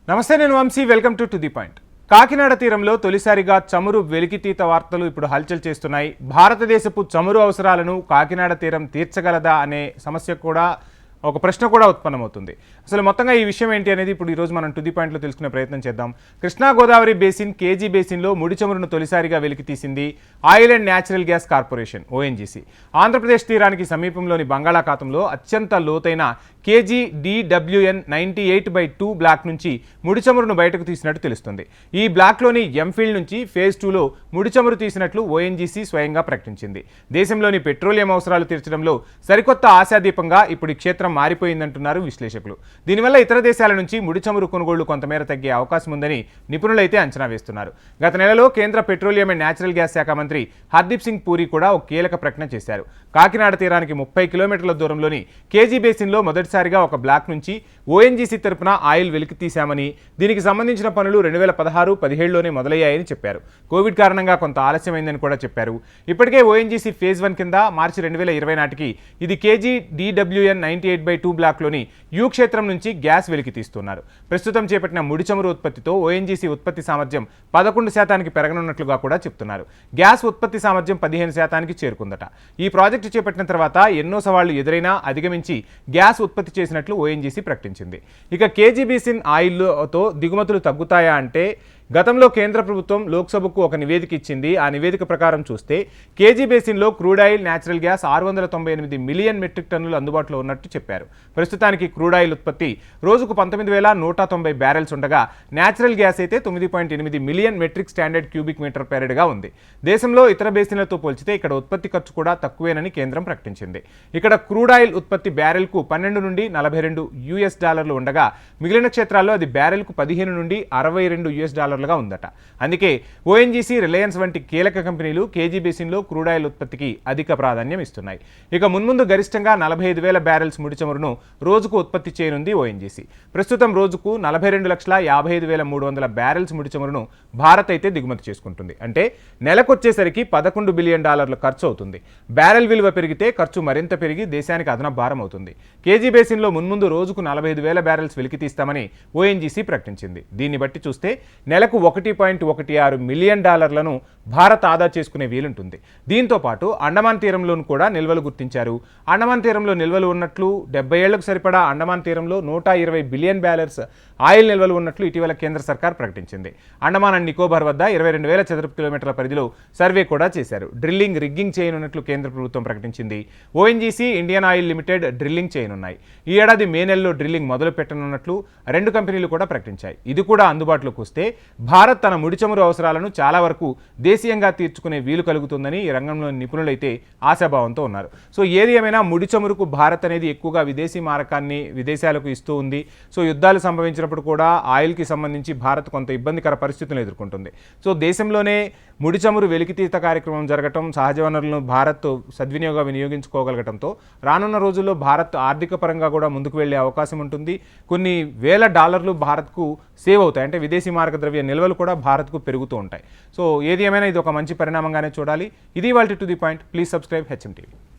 నమస్తే, నేను Vamshi. Welcome to the point. Kakinada తీరంలో తొలిసారిగా చమురు వెలికితీత వార్తలు ఇప్పుడు హల్చల్ చేస్తున్నాయి. భారతదేశపు చమురు అవసరాలను కాకినాడ తీరం తీర్చగలదా అనే సమస్య కూడా, ఒక ప్రశ్న కూడా ఉత్పన్నమవుతుంది. అసలు మొత్తంగా ఈ విషయం ఏంటి అనేది ఇప్పుడు ఈరోజు మనం టు ది పాయింట్లో తెలుసుకునే ప్రయత్నం చేద్దాం. కృష్ణా గోదావరి బేసిన్ కేజీ బేసిన్లో ముడి చమురును తొలిసారిగా వెలికి తీసింది oil and natural gas corporation ONGC. Andhra Pradesh తీరానికి సమీపంలోని బంగాళాఖాతంలో అత్యంత లోతైన కేజీ DWN 98/2 బ్లాక్ నుంచి ముడి చమురును బయటకు తీసినట్టు తెలుస్తుంది. ఈ బ్లాక్లోని ఎంఫీల్డ్ నుంచి ఫేజ్ 2లో ముడి చమురు తీసినట్లు ఓఎన్జీసీ స్వయంగా ప్రకటించింది. దేశంలోని పెట్రోలియం అవసరాలు తీర్చడంలో సరికొత్త ఆశాదీపంగా ఇప్పుడు ఈ క్షేత్రం మారిపోయిందంటున్నారు విశ్లేషకులు. దీనివల్ల ఇతర దేశాల నుంచి ముడి చమురు కొనుగోళ్లు కొంతమేర తగ్గే అవకాశం ఉందని నిపుణులైతే అంచనా వేస్తున్నారు. గత నెలలో కేంద్ర పెట్రోలియం అండ్ న్యాచురల్ గ్యాస్ శాఖ మంత్రి హర్దీప్ సింగ్ పూరి కూడా ఒక కీలక ప్రకటన చేశారు. కాకినాడ తీరానికి 30 కిలోమీటర్ల దూరంలోని కేజీ బేసిన్లో మొదటిసారిగా ఒక బ్లాక్ నుంచి ఓఎన్జీసీ తరపున ఆయిల్ వెలికి తీశామని, దీనికి సంబంధించిన పనులు 2016-17లోనే మొదలయ్యాయని చెప్పారు. కోవిడ్ కారణంగా కొంత ఆలస్యమైందని కూడా చెప్పారు. ఇప్పటికే ఓఎన్జీసీ ఫేజ్ 1 కింద మార్చి 2020 నాటికి ఇది కేజీ DWN 98/2 బ్లాక్లోని యూ క్షేత్రం నుంచి గ్యాస్ వెలికి తీస్తున్నారు. ప్రస్తుతం చేపట్టిన ముడి చమురు ఉత్పత్తితో ఓఎన్జీసీ ఉత్పత్తి సామర్థ్యం 11% పెరగనున్నట్లుగా కూడా చెప్తున్నారు. గ్యాస్ ఉత్పత్తి సామర్థ్యం 15% చేరుకుందట. ఈ ప్రాజెక్టు చేపట్టిన తర్వాత ఎన్నో సవాళ్లు ఎదురైనా అధిగమించి గ్యాస్ ఉత్పత్తి చేసినట్లు ఓఎన్జీసీ ప్రకటించింది. ఇక కేజీ బేసిన్ ఆయిల్తో దిగుమతులు తగ్గుతాయా అంటే, గతంలో కేంద్ర ప్రభుత్వం లోక్సభకు ఒక నివేదిక ఇచ్చింది. ఆ నివేదిక ప్రకారం చూస్తే కేజీ బేసిన్లో crude oil, natural gas 698 million metric టన్నులు అందుబాటులో ఉన్నట్టు చెప్పారు. ప్రస్తుతానికి క్రూడ్ ఆయిల్ ఉత్పత్తి రోజుకు 19,190 బ్యారెల్స్ ఉండగా, న్యాచురల్ గ్యాస్ అయితే 9.8 million metric standard cubic metre పెరడ్గా ఉంది. దేశంలో ఇతర బేసిన్లతో పోల్చితే ఇక్కడ ఉత్పత్తి ఖర్చు కూడా తక్కువేనని కేంద్రం ప్రకటించింది. ఇక్కడ క్రూడ్ ఆయిల్ ఉత్పత్తి బ్యారెల్కు 12 నుండి $42 ఉండగా, మిగిలిన క్షేత్రాల్లో అది బ్యారెల్కు 15 నుండి $62 ఉందట. అందుకే ఓఎన్జీసీ, రిలయన్స్ వంటి కీలక కంపెనీలు కేజీ బేసిన్లో క్రూడ్ ఆయిల్ ఉత్పత్తికి అధిక ప్రాధాన్యం ఇస్తున్నాయి. ఇక మున్ముందు గరిష్టంగా 45,000 బ్యారెల్స్ ముడి చమురును రోజుకు ఉత్పత్తి చేయనుంది ఓఎన్జీసీ. ప్రస్తుతం రోజుకు 42,55,300 బ్యారెల్స్ ముడి చమురును భారత్ అయితే దిగుమతి చేసుకుంటుంది. అంటే నెలకొచ్చేసరికి $11 బిలియన్ ఖర్చు అవుతుంది. బ్యారెల్ విలువ పెరిగితే ఖర్చు మరింత పెరిగి దేశానికి అదనపు భారం అవుతుంది. కేజీ బేసిన్లో మున్ముందు రోజుకు 45,000 బ్యారెల్స్ వెలికి తీస్తామని ఓఎన్జీసీ ప్రకటించింది. దీన్ని బట్టి చూస్తే నెలకు $1.16 మిలియన్ భారత్ ఆదా చేసుకునే వీలుంటుంది. దీంతో పాటు అండమాన్ తీరంలోనూ కూడా నిల్వలు గుర్తించారు. అండమాన్ తీరంలో నిల్వలు ఉన్నట్లు, 70 ఏళ్లకు సరిపడా అండమాన్ తీరంలో 120 బిలియన్ బ్యారెల్స్ ఆయిల్ నిల్వలు ఉన్నట్లు ఇటీవల కేంద్ర సర్కార్ ప్రకటించింది. అండమాన్ అండ్ నికోబార్ వద్ద 22,000 చదరపు కిలోమీటర్ల పరిధిలో సర్వే కూడా చేశారు. డ్రిల్లింగ్, రిగ్గింగ్ చేయనున్నట్లు కేంద్ర ప్రభుత్వం ప్రకటించింది. ONGC, Indian Oil Limited drilling చేయనున్నాయి. ఈ ఏడాది మే నెలలో డ్రిల్లింగ్ మొదలు పెట్టనున్నట్లు రెండు కంపెనీలు కూడా ప్రకటించాయి. ఇది కూడా అందుబాటులోకి వస్తే భారత్ తన ముడి చమురు అవసరాలను చాలా వరకు దేశీయంగా తీర్చుకునే వీలు కలుగుతుందని ఈ రంగంలోని నిపుణులైతే ఆశాభావంతో ఉన్నారు. సో ఏది ఏమైనా ముడి చమురుకు భారత్ అనేది ఎక్కువగా విదేశీ మారకాన్ని విదేశాలకు ఇస్తూ ఉంది. సో యుద్ధాలు సంభవించినప్పుడు కూడా ఆయిల్కి సంబంధించి భారత్ కొంత ఇబ్బందికర పరిస్థితులను ఎదుర్కొంటుంది. సో దేశంలోనే ముడి చమురు వెలికితీత కార్యక్రమం జరగటం, సహజ వనరులను భారత్ వినియోగించుకోగలగటంతో రానున్న రోజుల్లో భారత్ ఆర్థిక పరంగా కూడా ముందుకు వెళ్లే అవకాశం ఉంటుంది. కొన్ని వేల డాలర్లు భారత్కు సేవ్ అవుతాయి. అంటే విదేశీ మారక ద్రవ్య నిల్వలు కూడా భారత్కు పెరుగుతూ ఉంటాయి. సో ఏది ఏమైనా ఇది ఒక మంచి పరిణామంగానే చూడాలి. ఇది ఇవాల్టి to the point. Please subscribe HM TV.